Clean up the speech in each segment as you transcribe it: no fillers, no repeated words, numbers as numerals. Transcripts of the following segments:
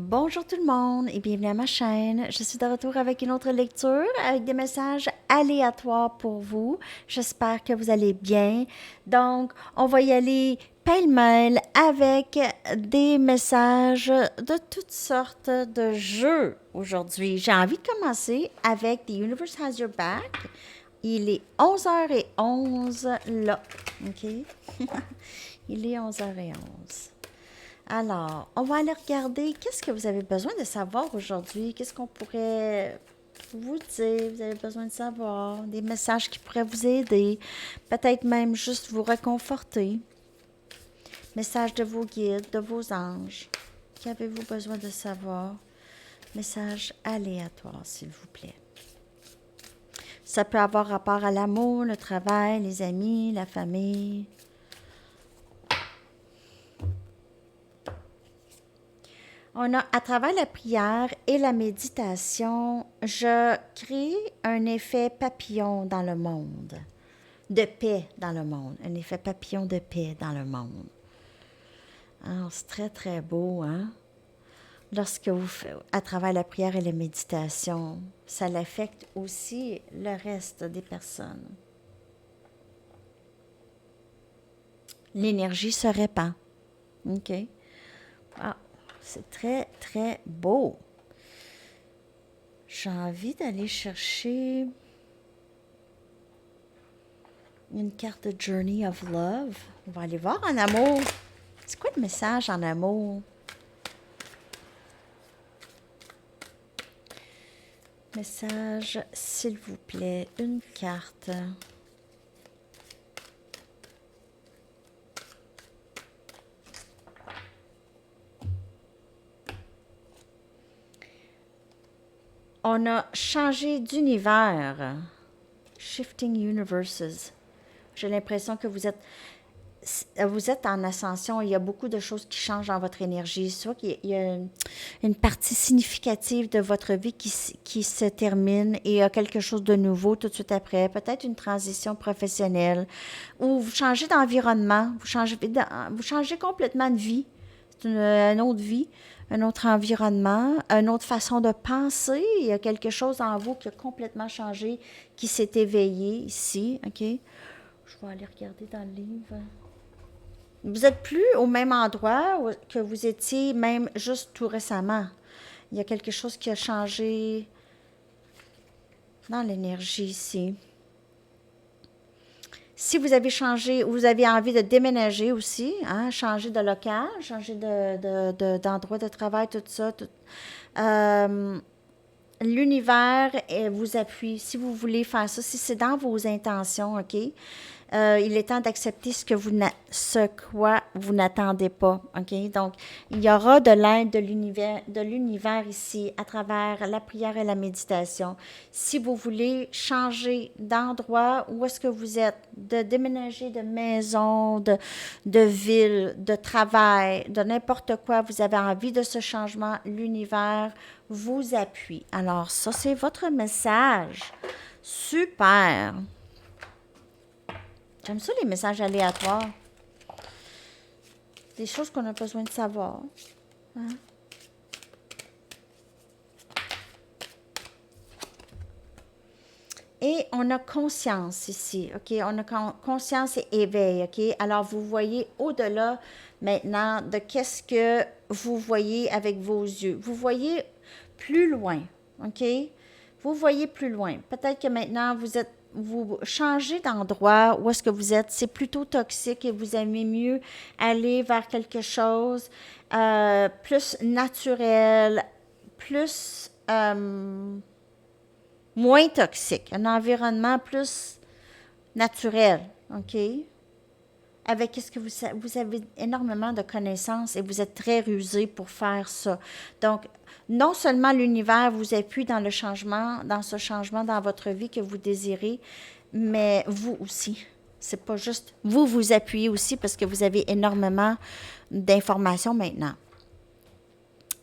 Bonjour tout le monde et bienvenue à ma chaîne. Je suis de retour avec une autre lecture avec des messages aléatoires pour vous. J'espère que vous allez bien. Donc, on va y aller pêle-mêle avec des messages de toutes sortes de jeux aujourd'hui. J'ai envie de commencer avec The Universe Has Your Back. Il est 11h11 là. OK? Il est 11h11. Alors, on va aller regarder qu'est-ce que vous avez besoin de savoir aujourd'hui. Qu'est-ce qu'on pourrait vous dire? Vous avez besoin de savoir des messages qui pourraient vous aider. Peut-être même juste vous réconforter. Messages de vos guides, de vos anges. Qu'avez-vous besoin de savoir? Message aléatoire, s'il vous plaît. Ça peut avoir rapport à l'amour, le travail, les amis, la famille. On a, à travers la prière et la méditation, je crée un effet papillon dans le monde, de paix dans le monde, un effet papillon de paix dans le monde. Alors, c'est très, très beau, hein? Lorsque vous faites, à travers la prière et la méditation, ça l'affecte aussi le reste des personnes. L'énergie se répand. OK? Ah, c'est très, très beau. J'ai envie d'aller chercher une carte de Journey of Love. On va aller voir en amour. C'est quoi le message en amour? Message, s'il vous plaît, une carte. On a changé d'univers. Shifting Universes. J'ai l'impression que vous êtes en ascension. Il y a beaucoup de choses qui changent dans votre énergie. Soit qu'il y a une partie significative de votre vie qui se termine et il y a quelque chose de nouveau tout de suite après. Peut-être une transition professionnelle. Ou vous changez d'environnement. Vous changez complètement de vie. C'est une autre vie, un autre environnement, une autre façon de penser. Il y a quelque chose en vous qui a complètement changé, qui s'est éveillé ici. OK? Je vais aller regarder dans le livre. Vous n'êtes plus au même endroit que vous étiez même juste tout récemment. Il y a quelque chose qui a changé dans l'énergie ici. Si vous avez changé, vous avez envie de déménager aussi, hein, changer de local, changer d'endroit de travail, tout ça, l'univers vous appuie. Si vous voulez faire ça, si c'est dans vos intentions, OK? Il est temps d'accepter ce quoi vous n'attendez pas, OK? Donc, il y aura de l'aide de l'univers ici à travers la prière et la méditation. Si vous voulez changer d'endroit, où est-ce que vous êtes, de déménager de maison, de ville, de travail, de n'importe quoi, vous avez envie de ce changement, l'univers vous appuie. Alors, ça, c'est votre message. Super! J'aime ça, les messages aléatoires. Des choses qu'on a besoin de savoir. Hein? Et on a conscience ici, OK? On a conscience et éveil, OK? Alors, vous voyez au-delà maintenant de qu'est-ce que vous voyez avec vos yeux. Vous voyez plus loin, OK? Vous voyez plus loin. Peut-être que maintenant, vous changez d'endroit où est-ce que vous êtes. C'est plutôt toxique et vous aimez mieux aller vers quelque chose plus naturel, plus... moins toxique, un environnement plus naturel, OK? Avec ce que vous avez énormément de connaissances et vous êtes très rusé pour faire ça. Donc, non seulement l'univers vous appuie dans le changement, dans ce changement dans votre vie que vous désirez, mais vous aussi. C'est pas juste vous vous appuyez aussi parce que vous avez énormément d'informations maintenant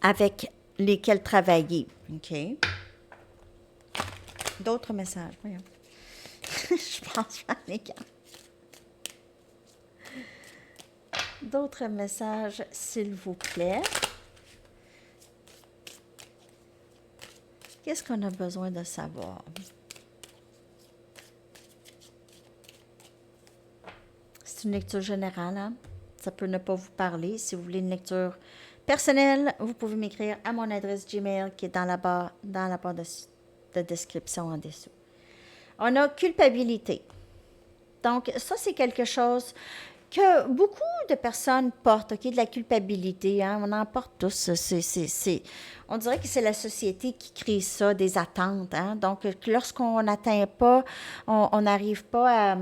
avec lesquelles travailler, OK? D'autres messages, voyons. Je pense pas à mes cartes. D'autres messages, s'il vous plaît. Qu'est-ce qu'on a besoin de savoir? C'est une lecture générale, hein? Ça peut ne pas vous parler. Si vous voulez une lecture personnelle, vous pouvez m'écrire à mon adresse Gmail qui est dans la barre de description en dessous. On a culpabilité. Donc, ça, c'est quelque chose que beaucoup de personnes portent, OK, de la culpabilité. Hein? On en porte tous. On dirait que c'est la société qui crée ça, des attentes. Hein? Donc, lorsqu'on n'atteint pas, on n'arrive pas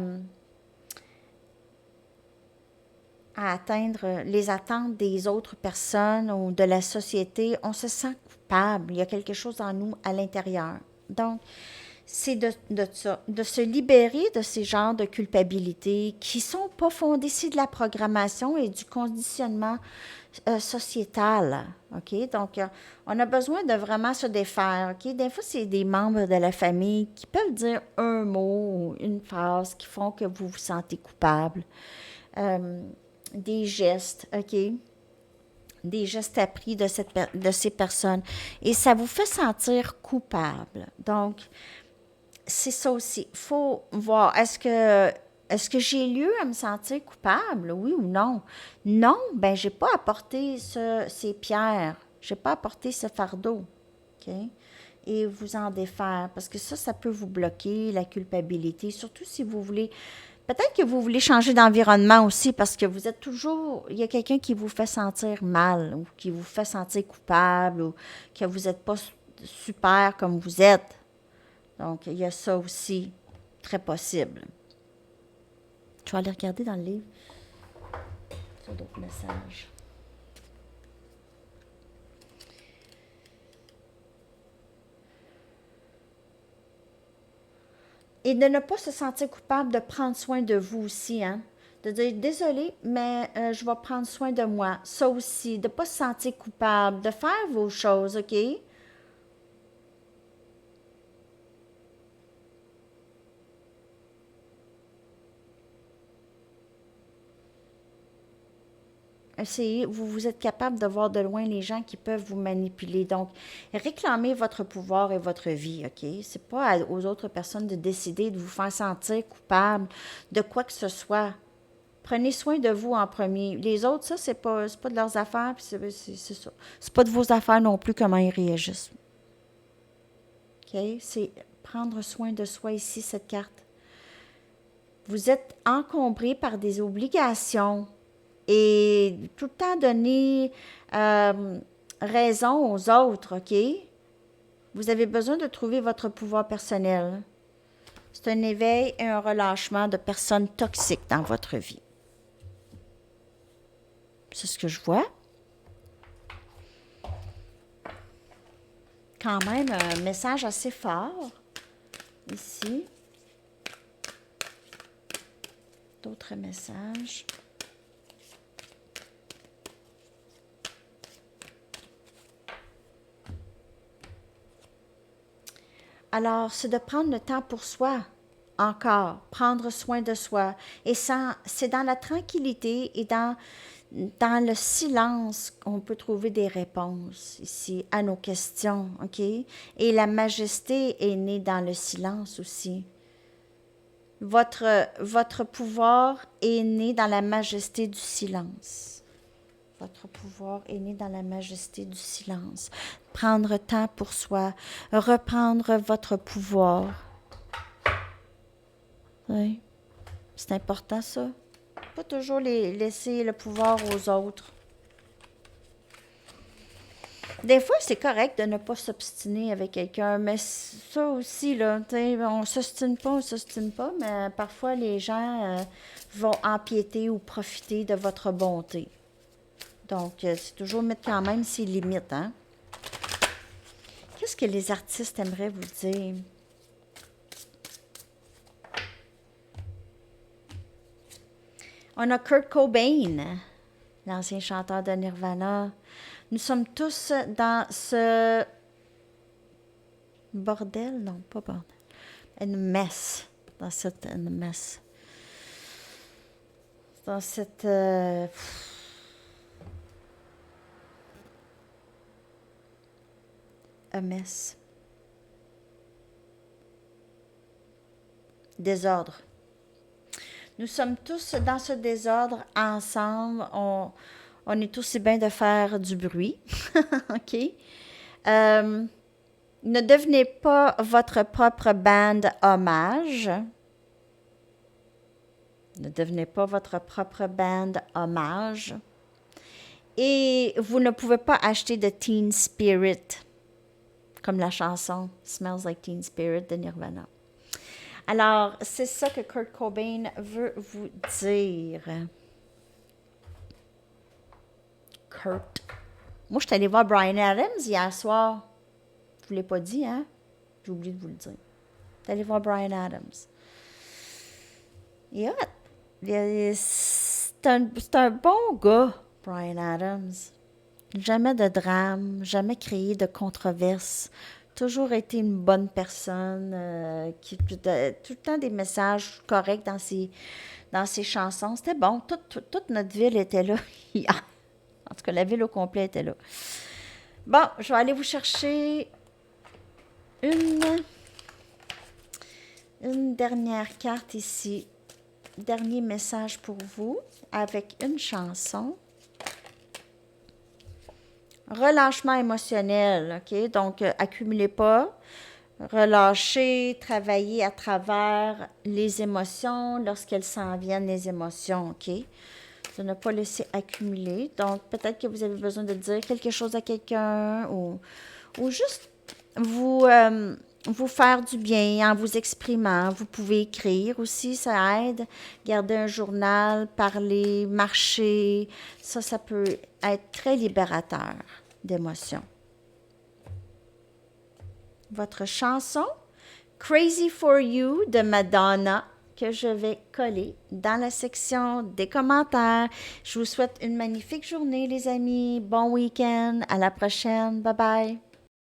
à atteindre les attentes des autres personnes ou de la société, on se sent coupable. Il y a quelque chose en nous à l'intérieur. Donc, c'est de se libérer de ces genres de culpabilité qui ne sont pas fondées, c'est de la programmation et du conditionnement sociétal. OK? Donc, on a besoin de vraiment se défaire. OK? Des fois, c'est des membres de la famille qui peuvent dire un mot ou une phrase qui font que vous vous sentez coupable. Des gestes, OK? Des gestes appris de ces personnes. Et ça vous fait sentir coupable. Donc, c'est ça aussi. Il faut voir, est-ce que j'ai lieu à me sentir coupable, oui ou non? Non, ben j'ai pas apporté ces pierres. J'ai pas apporté ce fardeau. OK? Et vous en défaire. Parce que ça peut vous bloquer, la culpabilité. Surtout si vous voulez. Peut-être que vous voulez changer d'environnement aussi parce que vous êtes toujours. Il y a quelqu'un qui vous fait sentir mal ou qui vous fait sentir coupable ou que vous n'êtes pas super comme vous êtes. Donc, il y a ça aussi, très possible. Je vais aller regarder dans le livre sur d'autres messages. Et de ne pas se sentir coupable de prendre soin de vous aussi, hein? De dire, désolé, mais je vais prendre soin de moi. Ça aussi, de ne pas se sentir coupable, de faire vos choses, OK? Vous êtes capable de voir de loin les gens qui peuvent vous manipuler. Donc, réclamez votre pouvoir et votre vie, OK? C'est pas aux autres personnes de décider de vous faire sentir coupable de quoi que ce soit. Prenez soin de vous en premier. Les autres, ça, c'est pas de leurs affaires, puis c'est ça. C'est pas de vos affaires non plus comment ils réagissent. OK? C'est prendre soin de soi ici, cette carte. Vous êtes encombré par des obligations et tout le temps donner raison aux autres, OK? Vous avez besoin de trouver votre pouvoir personnel. C'est un éveil et un relâchement de personnes toxiques dans votre vie. C'est ce que je vois. Quand même, un message assez fort ici. D'autres messages. Alors, c'est de prendre le temps pour soi, encore, prendre soin de soi. Et c'est dans la tranquillité et dans le silence qu'on peut trouver des réponses ici à nos questions, OK? Et la majesté est née dans le silence aussi. Votre pouvoir est né dans la majesté du silence. Votre pouvoir est né dans la majesté du silence. Prendre temps pour soi, reprendre votre pouvoir. Oui, c'est important ça. Pas toujours laisser le pouvoir aux autres. Des fois, c'est correct de ne pas s'obstiner avec quelqu'un, mais ça aussi, là, on s'ostine pas, mais parfois les gens vont empiéter ou profiter de votre bonté. Donc, c'est toujours mettre quand même ses limites, hein? Qu'est-ce que les artistes aimeraient vous dire? On a Kurt Cobain, l'ancien chanteur de Nirvana. Nous sommes tous dans ce bordel, non, pas bordel, une mess, dans cette une mess, dans cette a mess. désordre. Nous sommes tous dans ce désordre ensemble. On est aussi bien de faire du bruit. OK? Ne devenez pas votre propre band hommage. Ne devenez pas votre propre band hommage. Et vous ne pouvez pas acheter de Teen Spirit, comme la chanson Smells Like Teen Spirit de Nirvana. Alors, c'est ça que Kurt Cobain veut vous dire. Kurt. Moi, je suis allée voir Bryan Adams hier soir. Je ne vous l'ai pas dit, hein? J'ai oublié de vous le dire. Je suis allée voir Bryan Adams. Yeah. C'est un bon gars, Bryan Adams. Jamais de drame, jamais créé de controverse. Toujours été une bonne personne, qui tout le temps des messages corrects dans ses chansons. C'était bon. Toute notre ville était là. En tout cas, la ville au complet était là. Bon, je vais aller vous chercher une dernière carte ici. Dernier message pour vous avec une chanson. Relâchement émotionnel, OK? Donc, accumulez pas. Relâchez, travaillez à travers les émotions lorsqu'elles s'en viennent, les émotions, OK? De ne pas laisser accumuler. Donc, peut-être que vous avez besoin de dire quelque chose à quelqu'un ou juste vous faire du bien en vous exprimant. Vous pouvez écrire aussi, ça aide. Garder un journal, parler, marcher, ça peut être très libérateur d'émotions. Votre chanson, Crazy for You de Madonna, que je vais coller dans la section des commentaires. Je vous souhaite une magnifique journée, les amis. Bon week-end. À la prochaine. Bye bye.